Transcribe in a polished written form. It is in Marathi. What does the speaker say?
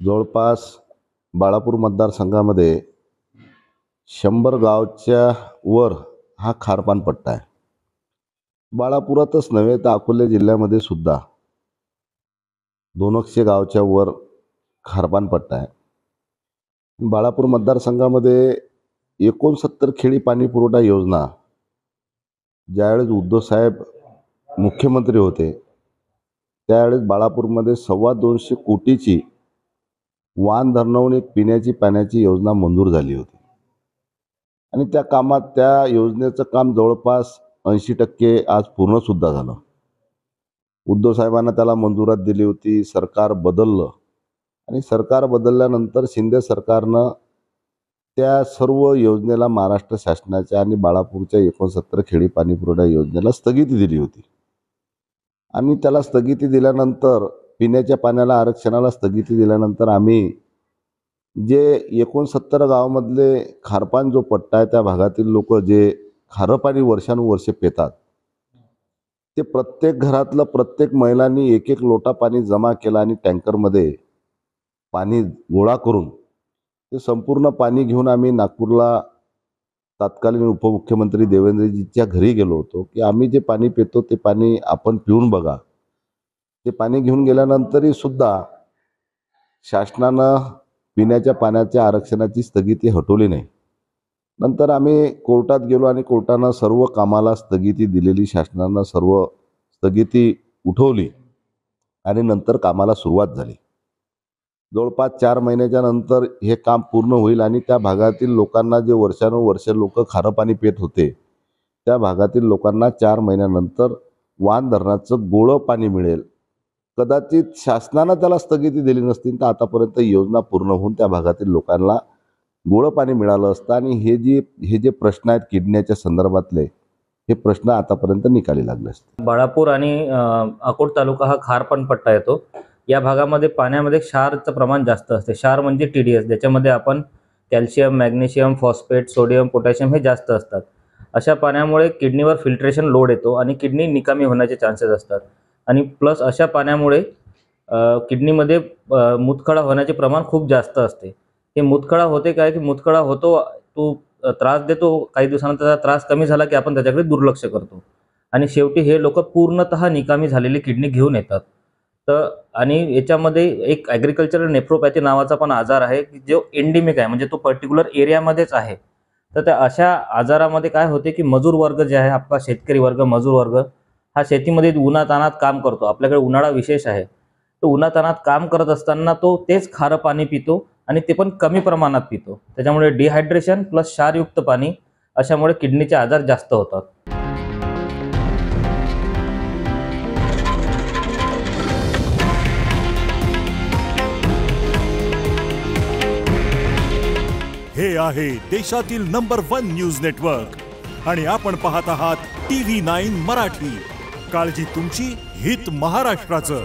जवळपास बाळापूर मतदारसंघामध्ये 100 गावच्या वर हा खारपान पट्टा आहे. बाळापुरातच नव्हे तर अकोला जिल्ह्यामध्ये सुद्धा 200 गावच्या वर खारपान पट्टा आहे. बाळापूर मतदारसंघामध्ये 69 खेडी पाणी पुरवठा योजना ज्यावेळेस उद्धवसाहेब मुख्यमंत्री होते त्यावेळेस बाळापूरमध्ये 225 कोटीची वान धरणावरून एक पिण्याची पाण्याची योजना मंजूर झाली होती आणि त्या योजनेचं काम जवळपास 80% आज पूर्णसुद्धा झालं. उद्धव साहेबांना त्याला मंजुरात दिली होती. सरकार बदललं आणि सरकार बदलल्यानंतर शिंदे सरकारनं त्या सर्व योजनेला महाराष्ट्र शासनाच्या आणि बाळापूरच्या 69 खेडी पाणी पुरवठा योजनेला स्थगिती दिली होती आणि त्याला स्थगिती दिल्यानंतर पिण्याच्या पाण्याला आरक्षणाला स्थगिती दिल्यानंतर आम्ही जे 69 गावामधले खारपान जो पट्टा आहे त्या भागातील लोक जे खारं पाणी वर्षानुवर्षे पितात ते प्रत्येक घरातलं प्रत्येक महिलांनी एक एक लोटा पाणी जमा केला आणि टँकरमध्ये पाणी गोळा करून ते संपूर्ण पाणी घेऊन आम्ही नागपूरला तत्कालीन उपमुख्यमंत्री देवेंद्रजींच्या घरी गेलो होतो की आम्ही जे पाणी पितो ते पाणी आपण पिऊन बघा. ते पाणी घेऊन गेल्यानंतरही सुद्धा शासनानं पिण्याच्या पाण्याच्या आरक्षणाची स्थगिती हटवली नाही. नंतर आम्ही कोर्टात गेलो आणि कोर्टानं सर्व कामाला स्थगिती दिलेली शासनानं सर्व स्थगिती उठवली आणि नंतर कामाला सुरुवात झाली. जवळपास 4 महिन्याच्या नंतर हे काम पूर्ण होईल आणि त्या भागातील लोकांना जे वर्षानुवर्ष लोक खारं पाणी पित होते त्या भागातील लोकांना 4 महिन्यानंतर वान धरणाचं गोळं पाणी मिळेल. कदाचित शासनानं त्याला स्थगिती दिली नसती तर आतापर्यंत योजना पूर्ण होऊन त्या भागातील लोकांना गोळं पाणी मिळालं असतं आणि हे जे प्रश्न आहेत किडनीच्या संदर्भातले हे प्रश्न आतापर्यंत निकाली लागले असते. बाळापूर आणि अकोट तालुका हा खारपान पट्टा येतो. या भागामध्ये पाण्यामध्ये क्षारचं प्रमाण जास्त असते. क्षार म्हणजे TDS, ज्याच्यामध्ये आपण calcium, magnesium, phosphate, sodium, potassium हे जास्त असतात. अशा पाण्यामुळे किडनीवर फिल्ट्रेशन लोड येतो आणि किडनी निकामी होण्याचे चान्सेस असतात. आणि प्लस अशा पाण्यामुळे किडनीमध्ये मुतखडा होण्याचे प्रमाण खूप जास्त असते. हे मुतखडा होते काय की मुतखडा होतो, तो त्रास देतो, काही दिवसानंतर त्याचा त्रास कमी झाला की आपण त्याच्याकडे दुर्लक्ष करतो आणि शेवटी हे लोक पूर्णतः निकामी झालेली किडनी घेऊन येतात. तर आणि याच्यामध्ये एक ॲग्रिकल्चरल नेफ्रोपॅथी नावाचा पण आजार आहे की जो एंडेमिक आहे, म्हणजे तो पर्टिक्युलर एरियामध्येच आहे. तर त्या अशा आजारामध्ये काय होते की मजूर वर्ग जे आहे, आपला शेतकरी वर्ग, मजूर वर्ग हा शेतीमध्ये उन्हातान्हात काम करतो. आपल्याकडे उन्हाळा विशेष आहे. तो उन्हातान्हात काम करत असताना तो तेच खारं पाणी पितो आणि ते पण कमी प्रमाणात पितो. त्याच्यामुळे डिहायड्रेशन प्लस क्षारयुक्त पाणी अशामुळे किडनीचे आजार जास्त होतात. हे आहे देशातील नंबर 1 न्यूज नेटवर्क आणि आपण पाहत आहात TV9 मराठी. काळजी तुमची, हित महाराष्ट्राचं.